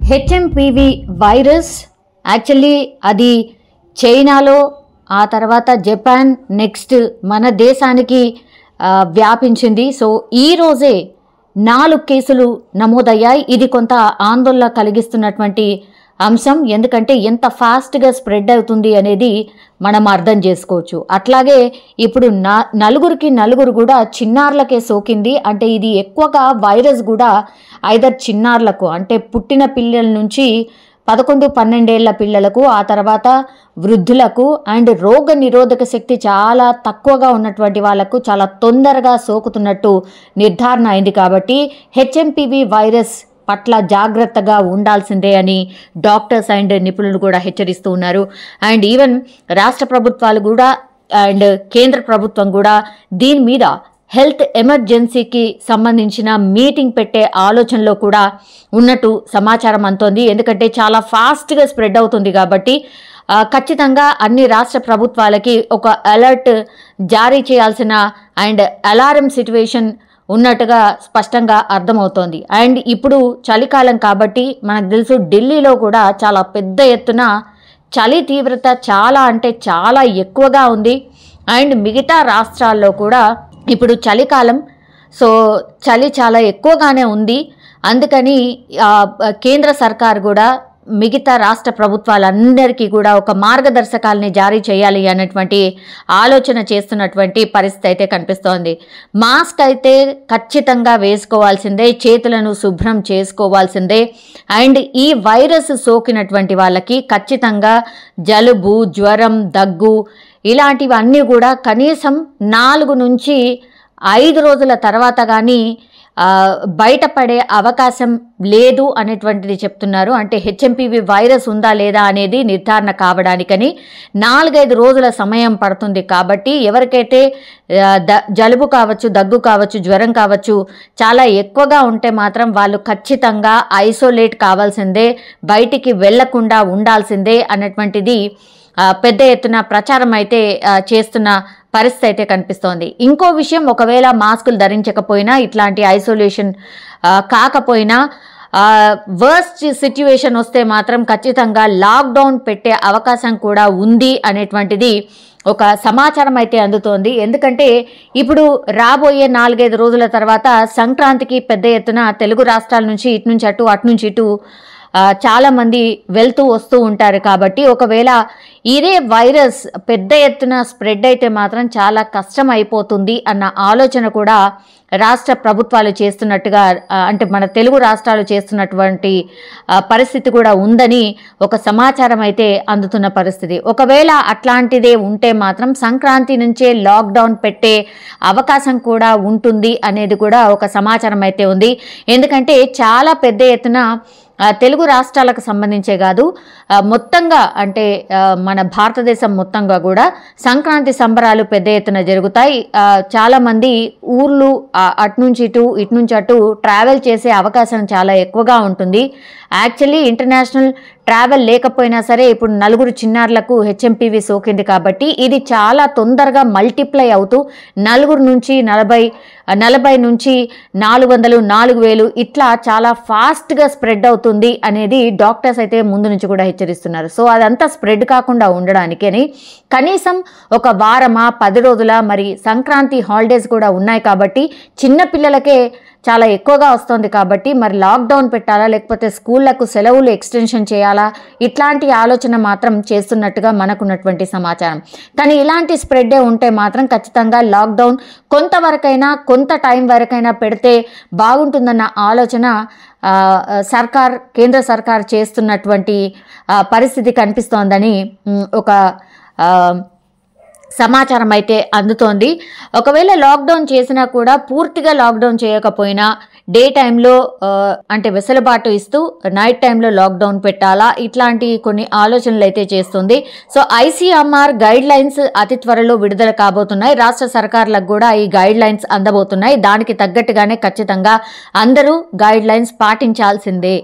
HMPV virus actually అది చైనాలో, ఆ తర్వాత జపాన్, నెక్స్ట్ మన దేశానికి వ్యాపించింది. సో ఈ రోజే 4 కేసులు నమోదయ్యాయి. ఇది కొంత ఆందోళన కలిగిస్తున్నటువంటి అంశం. ఎందుకంటే ఎంత ఫాస్ట్గా స్ప్రెడ్ అవుతుంది అనేది మనం అర్థం చేసుకోవచ్చు. అట్లాగే ఇప్పుడు నలుగురు కూడా చిన్నారులకే సోకింది. అంటే ఇది ఎక్కువగా వైరస్ కూడా ఐదర్ చిన్నారులకు అంటే పుట్టిన పిల్లల నుంచి 11-12 ఏళ్ల పిల్లలకు, ఆ తర్వాత వృద్ధులకు అండ్ రోగ నిరోధక శక్తి చాలా తక్కువగా ఉన్నటువంటి వాళ్ళకు చాలా తొందరగా సోకుతున్నట్టు నిర్ధారణ అయింది. కాబట్టి హెచ్ఎంపివి వైరస్ పట్ల జాగ్రత్తగా ఉండాల్సిందే అని డాక్టర్స్ అండ్ నిపుణులు కూడా హెచ్చరిస్తూ ఉన్నారు. అండ్ ఈవెన్ రాష్ట్ర ప్రభుత్వాలు కూడా అండ్ కేంద్ర ప్రభుత్వం కూడా దీని మీద హెల్త్ ఎమర్జెన్సీకి సంబంధించిన మీటింగ్ పెట్టే ఆలోచనలో కూడా ఉన్నట్టు సమాచారం అందుతోంది. ఎందుకంటే చాలా ఫాస్ట్గా స్ప్రెడ్ అవుతుంది కాబట్టి ఖచ్చితంగా అన్ని రాష్ట్ర ప్రభుత్వాలకి ఒక అలర్ట్ జారీ చేయాల్సిన అండ్ అలారం సిచ్యువేషన్ ఉన్నట్టుగా స్పష్టంగా అర్థమవుతోంది. అండ్ ఇప్పుడు చలికాలం కాబట్టి మనకు తెలుసు ఢిల్లీలో కూడా చాలా పెద్ద ఎత్తున చలి తీవ్రత చాలా అంటే చాలా ఎక్కువగా ఉంది. అండ్ మిగతా రాష్ట్రాల్లో కూడా ఇప్పుడు చలికాలం, సో చలి చాలా ఎక్కువగానే ఉంది. అందుకని కేంద్ర సర్కార్ కూడా మిగతా రాష్ట్ర ప్రభుత్వాలందరికీ కూడా ఒక మార్గదర్శకాలని జారీ చేయాలి అన్నటువంటి ఆలోచన చేస్తున్నటువంటి పరిస్థితి అయితే కనిపిస్తోంది. మాస్క్ అయితే ఖచ్చితంగా వేసుకోవాల్సిందే, చేతులను శుభ్రం చేసుకోవాల్సిందే. అండ్ ఈ వైరస్ సోకినటువంటి వాళ్ళకి ఖచ్చితంగా జలుబు, జ్వరం, దగ్గు ఇలాంటివన్నీ కూడా కనీసం 4 నుంచి 5 రోజుల తర్వాత కానీ బయటపడే అవకాశం లేదు అనేటువంటిది చెప్తున్నారు. అంటే హెచ్ఎంపివి వైరస్ ఉందా లేదా అనేది నిర్ధారణ కావడానికని 4-5 రోజుల సమయం పడుతుంది. కాబట్టి ఎవరికైతే జలుబు కావచ్చు, దగ్గు కావచ్చు, జ్వరం కావచ్చు చాలా ఎక్కువగా ఉంటే మాత్రం వాళ్ళు ఖచ్చితంగా ఐసోలేట్ కావాల్సిందే, బయటికి వెళ్లకుండా ఉండాల్సిందే అన్నటువంటిది పెద్ద ఎత్తున ప్రచారం అయితే చేస్తున్న పరిస్థితి అయితే కనిపిస్తోంది. ఇంకో విషయం, ఒకవేళ మాస్కులు ధరించకపోయినా ఇట్లాంటి ఐసోలేషన్ కాకపోయినా వర్స్ట్ సిచ్యువేషన్ వస్తే మాత్రం ఖచ్చితంగా లాక్డౌన్ పెట్టే అవకాశం కూడా ఉంది అనేటువంటిది ఒక సమాచారం అయితే అందుతోంది. ఎందుకంటే ఇప్పుడు రాబోయే 4-5 రోజుల తర్వాత సంక్రాంతికి పెద్ద ఎత్తున తెలుగు రాష్ట్రాల నుంచి ఇటు నుంచి అటు, అటు నుంచి ఇటు చాలా మంది వెళ్తూ వస్తూ ఉంటారు. కాబట్టి ఒకవేళ ఇదే వైరస్ పెద్ద ఎత్తున స్ప్రెడ్ అయితే మాత్రం చాలా కష్టం అయిపోతుంది అన్న ఆలోచన కూడా రాష్ట్ర ప్రభుత్వాలు చేస్తున్నట్టుగా, అంటే మన తెలుగు రాష్ట్రాలు చేస్తున్నటువంటి పరిస్థితి కూడా ఉందని ఒక సమాచారం అయితే అందుతున్న పరిస్థితి. ఒకవేళ అట్లాంటిదే ఉంటే మాత్రం సంక్రాంతి నుంచే లాక్డౌన్ పెట్టే అవకాశం కూడా ఉంటుంది అనేది కూడా ఒక సమాచారం అయితే ఉంది. ఎందుకంటే చాలా పెద్ద ఎత్తున తెలుగు రాష్ట్రాలకు సంబంధించే కాదు, మొత్తంగా అంటే మన భారతదేశం మొత్తంగా కూడా సంక్రాంతి సంబరాలు పెద్ద ఎత్తున జరుగుతాయి. చాలామంది ఊర్లు అటు నుంచి ఇటు, ఇటు నుంచి అటు ట్రావెల్ చేసే అవకాశం చాలా ఎక్కువగా ఉంటుంది. యాక్చువల్లీ ఇంటర్నేషనల్ ట్రావెల్ లేకపోయినా సరే ఇప్పుడు 4 చిన్నారులకు హెచ్ఎంపివి సోకింది. కాబట్టి ఇది చాలా తొందరగా మల్టిప్లై అవుతూ 4 నుంచి 40 నుంచి 400, 4000 ఇట్లా చాలా ఫాస్ట్గా స్ప్రెడ్ అవుతుంది అనేది డాక్టర్స్ అయితే ముందు నుంచి కూడా హెచ్చరిస్తున్నారు. సో అదంతా స్ప్రెడ్ కాకుండా ఉండడానికని కనీసం ఒక వారమా 10 రోజుల మరి సంక్రాంతి హాలిడేస్ కూడా ఉన్నాయి కాబట్టి చిన్న పిల్లలకే చాలా ఎక్కువగా వస్తుంది. కాబట్టి మరి లాక్డౌన్ పెట్టాలా లేకపోతే స్కూళ్లకు సెలవులు ఎక్స్టెన్షన్ చేయాలా, ఇట్లాంటి ఆలోచన మాత్రం చేస్తున్నట్టుగా మనకున్నటువంటి సమాచారం. కానీ ఇలాంటి స్ప్రెడ్డే ఉంటే మాత్రం ఖచ్చితంగా లాక్డౌన్ కొంతవరకైనా కొంత టైం వరకైనా పెడితే బాగుంటుందన్న ఆలోచన కేంద్ర సర్కార్ చేస్తున్నటువంటి పరిస్థితి కనిపిస్తోందని ఒక సమాచారం అయితే అందుతోంది. ఒకవేళ లాక్డౌన్ చేసినా కూడా పూర్తిగా లాక్డౌన్ చేయకపోయినా డే టైంలో అంటే వెసులుబాటు ఇస్తూ నైట్ టైంలో లాక్డౌన్ పెట్టాలా, ఇట్లాంటి కొన్ని ఆలోచనలు అయితే చేస్తుంది. సో ఐసీఎంఆర్ గైడ్ లైన్స్ అతి త్వరలో విడుదల కాబోతున్నాయి. రాష్ట్ర సర్కార్లకు కూడా ఈ గైడ్ లైన్స్ అందబోతున్నాయి. దానికి తగ్గట్టుగానే ఖచ్చితంగా అందరూ గైడ్ లైన్స్ పాటించాల్సిందే.